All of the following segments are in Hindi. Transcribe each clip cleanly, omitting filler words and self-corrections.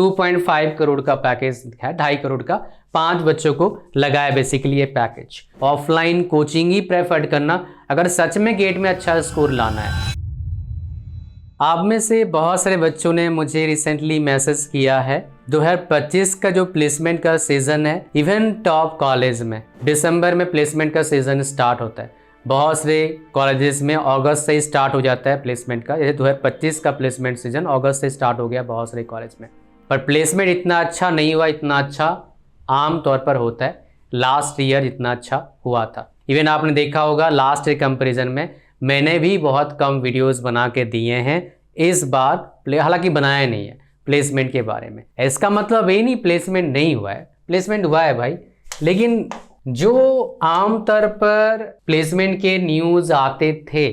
2.5 करोड़ का पैकेज है, 2.5 करोड़ का 5 बच्चों को लगाया बेसिकली ये पैकेज। ऑफलाइन कोचिंग ही प्रेफर करना अगर सच में गेट में अच्छा स्कोर लाना है। आप में से बहुत सारे बच्चों ने मुझे रिसेंटली मैसेज किया है 2025 का जो प्लेसमेंट का सीजन है, इवन टॉप कॉलेज में दिसंबर में प्लेसमेंट का सीजन स्टार्ट होता है। बहुत से कॉलेजेस में अगस्त से ही स्टार्ट हो जाता है प्लेसमेंट का। जैसे 2025 का प्लेसमेंट सीजन अगस्त से स्टार्ट हो गया बहुत सारे कॉलेज में, पर प्लेसमेंट इतना अच्छा नहीं हुआ। इतना अच्छा आम तौर पर होता है लास्ट ईयर जितना अच्छा हुआ था। इवन आपने देखा होगा लास्ट ईयर कंपेरिजन में मैंने भी बहुत कम वीडियोस बना के दिए हैं इस बार, हालांकि बनाया नहीं है प्लेसमेंट के बारे में। इसका मतलब ये नहीं प्लेसमेंट नहीं हुआ है, प्लेसमेंट हुआ है भाई, लेकिन जो आमतौर पर प्लेसमेंट के न्यूज़ आते थे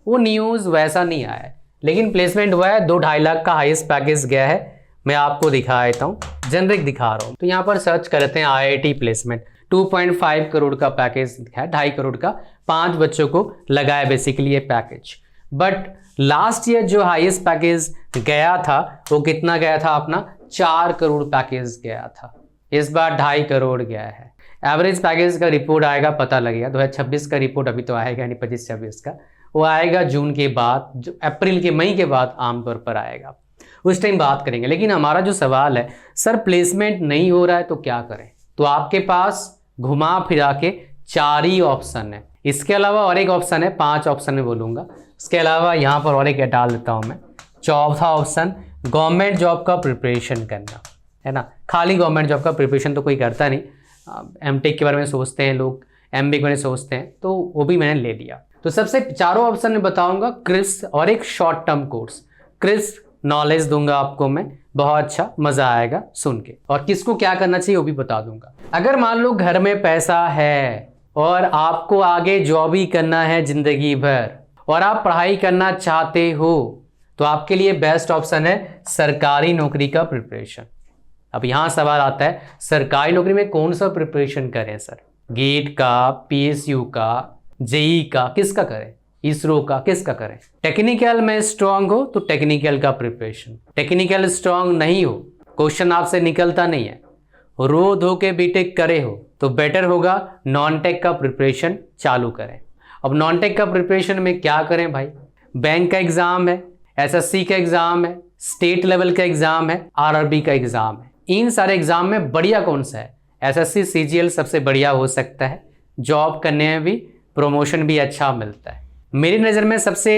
वो न्यूज़ वैसा नहीं आया है। लेकिन प्लेसमेंट हुआ है, 2-2.5 लाख का हाईएस्ट पैकेज गया है। मैं आपको दिखा देता हूँ, जेनरिक दिखा रहा हूँ। तो यहाँ पर सर्च करते हैं IIT प्लेसमेंट, 2.5 करोड़ का पैकेज है, 2.5 करोड़ का 5 बच्चों को लगाया बेसिकली ये पैकेज। बट लास्ट ईयर जो हाईएस्ट पैकेज गया था वो कितना गया था अपना, 4 करोड़ पैकेज गया था। इस बार 2.5 करोड़ गया है। एवरेज पैकेज का रिपोर्ट आएगा, पता लगेगा। 2026 का रिपोर्ट अभी तो आएगा यानी 25-26 का, वो आएगा जून के बाद, जो अप्रैल के मई के बाद आमतौर पर आएगा, उस टाइम बात करेंगे। लेकिन हमारा जो सवाल है, सर प्लेसमेंट नहीं हो रहा है तो क्या करें? तो आपके पास घुमा फिरा के 4 ही ऑप्शन है। इसके अलावा और एक ऑप्शन है, 5 ऑप्शन में बोलूँगा। इसके अलावा यहाँ पर और एक डाल देता हूँ मैं। चौथा ऑप्शन, गवर्नमेंट जॉब का प्रिपरेशन करना, है ना। खाली गवर्नमेंट जॉब का प्रिपरेशन तो कोई करता नहीं, एमटेक के बारे में सोचते हैं लोग, एमबी के बारे में सोचते हैं, तो वो भी मैंने ले लिया। तो सबसे चारों ऑप्शन में बताऊँगा क्रिस्प और एक short term course. Crisp knowledge दूंगा आपको मैं, बहुत अच्छा मज़ा आएगा सुन के, और किसको क्या करना चाहिए वो भी बता दूंगा। अगर मान लो घर में पैसा है और आपको आगे जॉब ही करना है ज़िंदगी भर और आप पढ़ाई करना चाहते हो, तो आपके लिए बेस्ट ऑप्शन है सरकारी नौकरी का प्रिपरेशन। अब यहाँ सवाल आता है, सरकारी नौकरी में कौन सा प्रिपरेशन करें सर? गेट का, PSU का, जेई का, किसका करें? इसरो का, किसका करें? टेक्निकल में स्ट्रांग हो तो टेक्निकल का प्रिपरेशन, टेक्निकल स्ट्रांग नहीं हो, क्वेश्चन आपसे निकलता नहीं है, रो धो के बीटेक करे हो, तो बेटर होगा नॉन टेक का प्रिपरेशन चालू करें। अब नॉन टेक का प्रिपरेशन में क्या करें भाई? बैंक का एग्जाम है, SSC का एग्जाम है, स्टेट लेवल का एग्जाम है, RRB का एग्जाम है। इन सारे एग्जाम में बढ़िया कौन सा है? SSC CGL सबसे बढ़िया हो सकता है, जॉब करने में भी प्रमोशन भी अच्छा मिलता है। मेरी नज़र में सबसे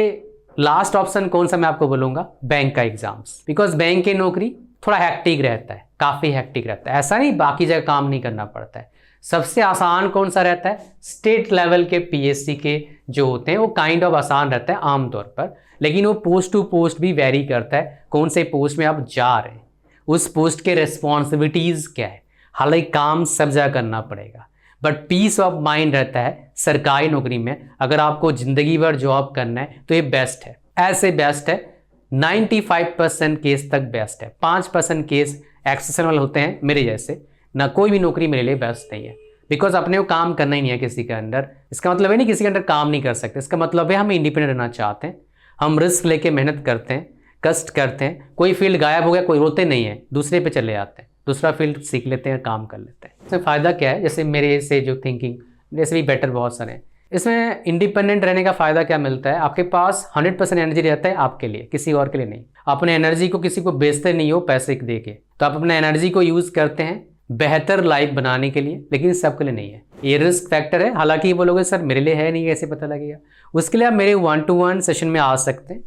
लास्ट ऑप्शन कौन सा मैं आपको बोलूँगा, बैंक का एग्जाम्स। बिकॉज बैंक की नौकरी थोड़ा हैक्टिक रहता है, काफ़ी हैक्टिक रहता है। ऐसा नहीं बाकी जगह काम नहीं करना पड़ता है। सबसे आसान कौन सा रहता है? स्टेट लेवल के PSC के जो होते हैं वो काइंड ऑफ आसान रहता है आमतौर पर, लेकिन वो पोस्ट टू पोस्ट भी वेरी करता है, कौन से पोस्ट में आप जा रहे हैं, उस पोस्ट के रिस्पॉन्सिबिलिटीज़ क्या है। हालांकि काम सब जगह करना पड़ेगा, बट पीस ऑफ माइंड रहता है सरकारी नौकरी में। अगर आपको ज़िंदगी भर जॉब करना है तो ये बेस्ट है, ऐसे बेस्ट है। 95% केस तक बेस्ट है, 5% केस एक्सेप्शनल होते हैं मेरे जैसे, ना कोई भी नौकरी मेरे लिए बेस्ट नहीं है। बिकॉज अपने को काम करना ही नहीं है किसी के अंडर। इसका मतलब है नहीं किसी के अंडर काम नहीं कर सकते, इसका मतलब है हम इंडिपेंडेंट रहना चाहते हैं, हम रिस्क लेके मेहनत करते हैं, कष्ट करते हैं। कोई फील्ड गायब हो गया, कोई रोते नहीं है, दूसरे पे चले जाते हैं, दूसरा फील्ड सीख लेते हैं, काम कर लेते हैं। इसमें फ़ायदा क्या है? जैसे मेरे से जो थिंकिंग जैसे भी बेटर बहुत सारे हैं। इसमें इंडिपेंडेंट रहने का फ़ायदा क्या मिलता है? आपके पास 100% एनर्जी रहता है आपके लिए, किसी और के लिए नहीं। अपने एनर्जी को किसी को बेचते नहीं हो पैसे दे के, तो आप अपने एनर्जी को यूज़ करते हैं बेहतर लाइफ बनाने के लिए, लेकिन सबके लिए नहीं है। ये रिस्क फैक्टर है। हालांकि ये बोलोगे सर मेरे लिए है नहीं, कैसे पता लगेगा? उसके लिए आप मेरे 1-to-1 सेशन में आ सकते हैं।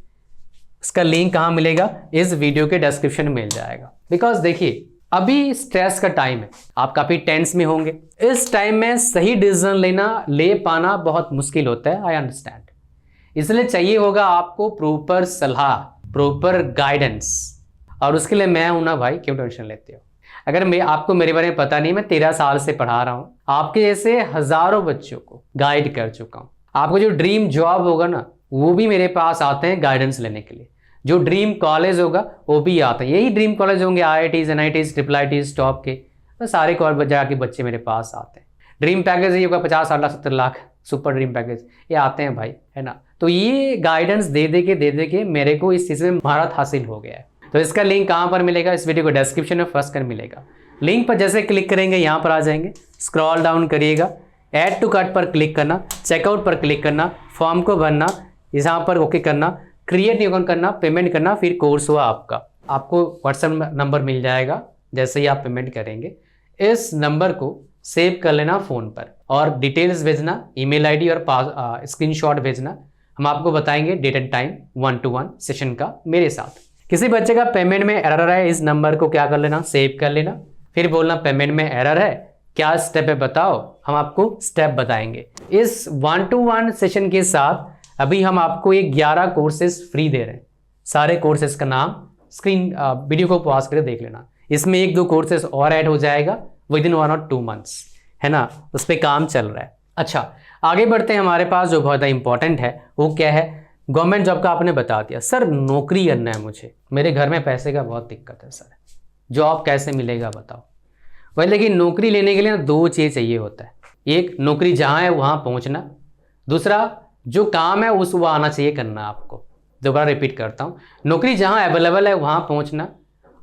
इसका लिंक कहाँ मिलेगा? इस वीडियो के डिस्क्रिप्शन में मिल जाएगा। बिकॉज देखिए अभी स्ट्रेस का टाइम है, आप काफ़ी टेंस में होंगे। इस टाइम में सही डिसीजन ले पाना बहुत मुश्किल होता है, आई अंडरस्टैंड। इसलिए चाहिए होगा आपको प्रॉपर सलाह, प्रॉपर गाइडेंस, और उसके लिए मैं हूं ना भाई, क्यों टेंशन लेते हो? अगर आपको मेरे बारे में पता नहीं, मैं 13 साल से पढ़ा रहा हूँ, आपके जैसे हजारों बच्चों को गाइड कर चुका हूँ। आपको जो ड्रीम जॉब होगा ना, वो भी मेरे पास आते हैं गाइडेंस लेने के लिए। जो ड्रीम कॉलेज होगा वो भी आता है, यही ड्रीम कॉलेज होंगे, IITs, NITs, IIITs टॉप के, तो सारे कॉलेज जाके बच्चे मेरे पास आते हैं। ड्रीम पैकेज ये होगा 50-60 lakh 70 lakh, super dream package, ये आते हैं भाई, है ना। तो ये गाइडेंस दे दे के मेरे को इस चीज़ में महारत हासिल हो गया है। तो इसका लिंक कहाँ पर मिलेगा, इस वीडियो को डिस्क्रिप्शन में फर्स्ट कर मिलेगा। लिंक पर जैसे क्लिक करेंगे यहाँ पर आ जाएंगे, स्क्रॉल डाउन करिएगा, ऐड टू कार्ट पर क्लिक करना, चेकआउट पर क्लिक करना, फॉर्म को भरना, यहाँ पर ओके करना, क्रिएट न्यू अकाउंट करना, पेमेंट करना, फिर कोर्स हुआ आपका। आपको व्हाट्सएप नंबर मिल जाएगा, जैसे ही आप पेमेंट करेंगे इस नंबर को सेव कर लेना फ़ोन पर और डिटेल्स भेजना, ईमेल आईडी और स्क्रीनशॉट भेजना। हम आपको बताएंगे date and time 1-to-1 session का मेरे साथ। किसी बच्चे का पेमेंट में एरर है, इस नंबर को क्या कर लेना, सेव कर लेना, फिर बोलना पेमेंट में एरर है, क्या स्टेप है बताओ, हम आपको स्टेप बताएंगे। इस 1-to-1 सेशन के साथ अभी हम आपको ये 11 कोर्सेज फ्री दे रहे हैं। सारे कोर्सेज का नाम वीडियो को पॉज करके देख लेना। इसमें 1-2 कोर्सेज और ऐड हो जाएगा विदिन 1 और 2 मंथ्स, है ना, उस पर काम चल रहा है। अच्छा, आगे बढ़ते हैं। हमारे पास जो बहुत इंपॉर्टेंट है वो क्या है, गवर्नमेंट जॉब का आपने बता दिया। सर नौकरी करना है मुझे, मेरे घर में पैसे का बहुत दिक्कत है सर, जॉब कैसे मिलेगा बताओ। वही लेकिन नौकरी लेने के लिए ना 2 चीज़ चाहिए होता है। एक, नौकरी जहाँ है वहाँ पहुँचना, दूसरा जो काम है उस वो आना चाहिए करना आपको। दोबारा रिपीट करता हूँ, नौकरी जहाँ अवेलेबल है वहाँ पहुँचना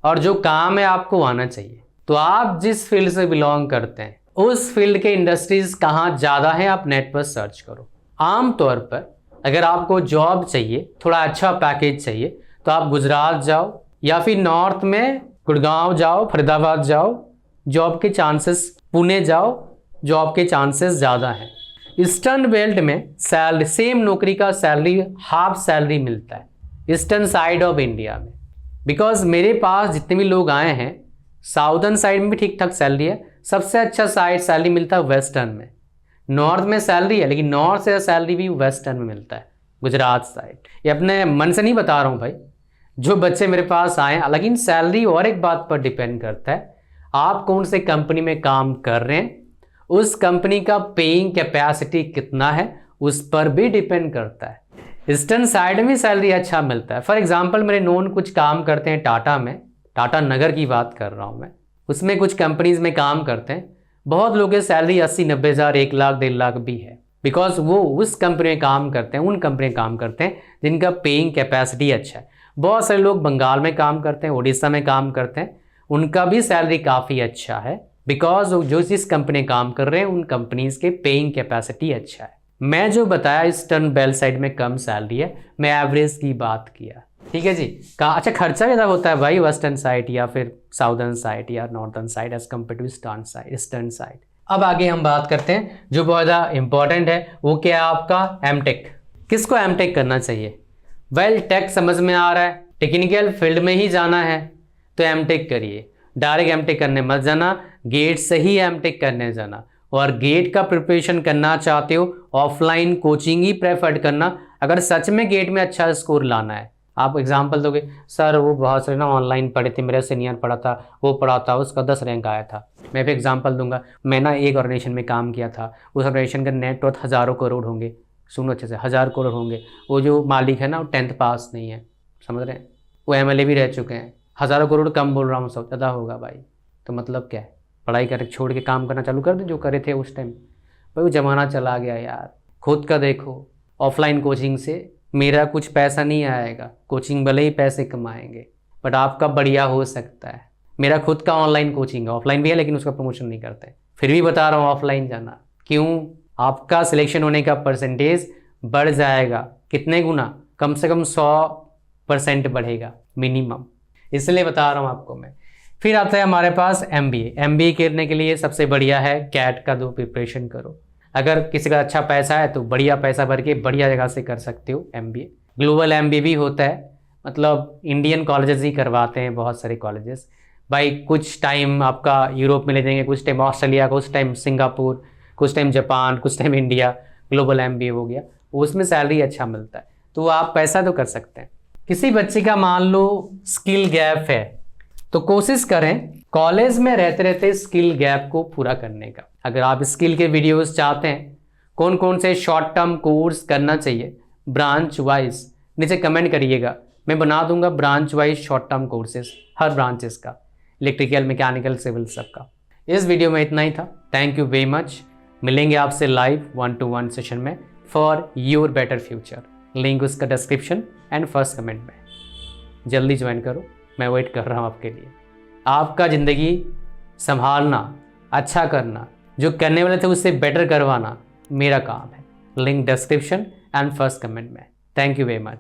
और जो काम है आपको आना चाहिए। तो आप जिस फील्ड से बिलोंग करते हैं उस फील्ड के इंडस्ट्रीज कहाँ ज़्यादा हैं आप नेट पर सर्च करो। आम तौर पर अगर आपको जॉब चाहिए, थोड़ा अच्छा पैकेज चाहिए, तो आप गुजरात जाओ या फिर नॉर्थ में गुड़गांव जाओ, फरीदाबाद जाओ, जॉब के चांसेस, पुणे जाओ, जॉब के चांसेस ज़्यादा हैं। ईस्टर्न बेल्ट में सैलरी, सेम नौकरी का सैलरी हाफ सैलरी मिलता है ईस्टर्न साइड ऑफ इंडिया में। बिकॉज मेरे पास जितने भी लोग आए हैं साउदर्न साइड में भी ठीक ठाक सैलरी है, सबसे अच्छा साइड सैलरी मिलता है वेस्टर्न में। नॉर्थ में सैलरी है लेकिन नॉर्थ से सैलरी भी वेस्टर्न में मिलता है, गुजरात साइड। ये अपने मन से नहीं बता रहा हूँ भाई, जो बच्चे मेरे पास आए हैं। लेकिन सैलरी और एक बात पर डिपेंड करता है, आप कौन से कंपनी में काम कर रहे हैं, उस कंपनी का पेइंग कैपेसिटी कितना है, उस पर भी डिपेंड करता है। ईस्टर्न साइड में सैलरी अच्छा मिलता है। फॉर एग्जांपल मेरे नोन कुछ काम करते हैं टाटा में, टाटा नगर की बात कर रहा हूँ मैं, उसमें कुछ कंपनीज में काम करते हैं। बहुत लोगों की सैलरी 80-90 हज़ार, 1 लाख, 1.5 लाख भी है। बिकॉज वो उस कंपनी में काम करते हैं, उन कंपनी में काम करते हैं जिनका पेइंग कैपेसिटी अच्छा है। बहुत सारे लोग बंगाल में काम करते हैं, उड़ीसा में काम करते हैं, उनका भी सैलरी काफ़ी अच्छा है। बिकॉज जो जिस कंपनी काम कर रहे हैं उन कंपनीज के पेइंग कैपेसिटी अच्छा है। मैं जो बताया ईस्टर्न बेल्ट साइड में कम सैलरी है, मैं एवरेज की बात किया, ठीक है जी। अच्छा, खर्चा ज़्यादा होता है भाई वेस्टर्न साइड या फिर साउदर्न साइड या northern side as compare to eastern side. अब आगे हम बात करते हैं जो बहुत ज़्यादा इंपॉर्टेंट है, वो क्या है आपका एमटेक। किसको एमटेक करना चाहिए? वेल, टेक समझ में आ रहा है, टेक्निकल फील्ड में ही जाना है तो एमटेक करिए। डायरेक्ट एमटेक करने मत जाना, गेट से ही एमटेक करने जाना। और गेट का प्रिपरेशन करना चाहते हो, ऑफलाइन कोचिंग ही प्रेफर करना। अगर सच में गेट में अच्छा स्कोर लाना है, आप एग्जांपल दोगे, सर वो बहुत सारे ना ऑनलाइन पढ़े थे, मेरा सीनियर पढ़ा था, वो पढ़ा था, उसका 10 रैंक आया था। मैं भी एग्जांपल दूंगा, मैं ना एक ऑर्गेनाइजेशन में काम किया था, उस ऑर्गेनाइजेशन का नेट वर्थ हज़ारों करोड़ होंगे, सुनो अच्छे से, 1000 करोड़ होंगे। वो जो मालिक है ना वो 10th पास नहीं है, समझ रहे हैं, वो MLA भी रह चुके हैं। हज़ारों करोड़ कम बोल रहा हूँ, सब ज़्यादा होगा भाई। तो मतलब क्या है, पढ़ाई कर छोड़ के काम करना चालू कर दे जो करे थे उस टाइम। भाई वो ज़माना चला गया यार, खुद का देखो। ऑफलाइन कोचिंग से मेरा कुछ पैसा नहीं आएगा, कोचिंग भले ही पैसे कमाएंगे बट आपका बढ़िया हो सकता है। मेरा खुद का ऑनलाइन कोचिंग है, ऑफलाइन भी है लेकिन उसका प्रमोशन नहीं करते, फिर भी बता रहा हूँ ऑफलाइन जाना। क्यों? आपका सिलेक्शन होने का परसेंटेज बढ़ जाएगा। कितने गुना? कम से कम 100% बढ़ेगा मिनिमम, इसलिए बता रहा हूँ आपको मैं। फिर आता है हमारे पास MBA करने के लिए सबसे बढ़िया है कैट का 2 प्रिपरेशन करो। अगर किसी का अच्छा पैसा है तो बढ़िया पैसा भर के बढ़िया जगह से कर सकते हो MBA। ग्लोबल MBA भी होता है, मतलब इंडियन कॉलेजेस ही करवाते हैं बहुत सारे कॉलेजेस भाई। कुछ टाइम आपका यूरोप में ले जाएंगे, कुछ टाइम ऑस्ट्रेलिया, कुछ टाइम सिंगापुर, कुछ टाइम जापान, कुछ टाइम इंडिया। ग्लोबल MBA हो गया, उसमें सैलरी अच्छा मिलता है, तो आप पैसा तो कर सकते हैं। किसी बच्चे का मान लो स्किल गैप है तो कोशिश करें कॉलेज में रहते रहते स्किल गैप को पूरा करने का। अगर आप स्किल के वीडियोस चाहते हैं, कौन कौन से शॉर्ट टर्म कोर्स करना चाहिए ब्रांच वाइज, नीचे कमेंट करिएगा, मैं बना दूंगा branch wise short term courses हर ब्रांचेस का, इलेक्ट्रिकल, मैकेनिकल, सिविल सबका। इस वीडियो में इतना ही था। Thank you very much. मिलेंगे आपसे लाइव 1-to-1 सेशन में for your better future. Link उसका डिस्क्रिप्शन एंड फर्स्ट कमेंट में। जल्दी ज्वाइन करो। मैं वेट कर रहा हूँ आपके लिए। आपका ज़िंदगी संभालना, अच्छा करना, जो करने वाले थे उससे बेटर करवाना मेरा काम है। Link description and first comment में। Thank you very much.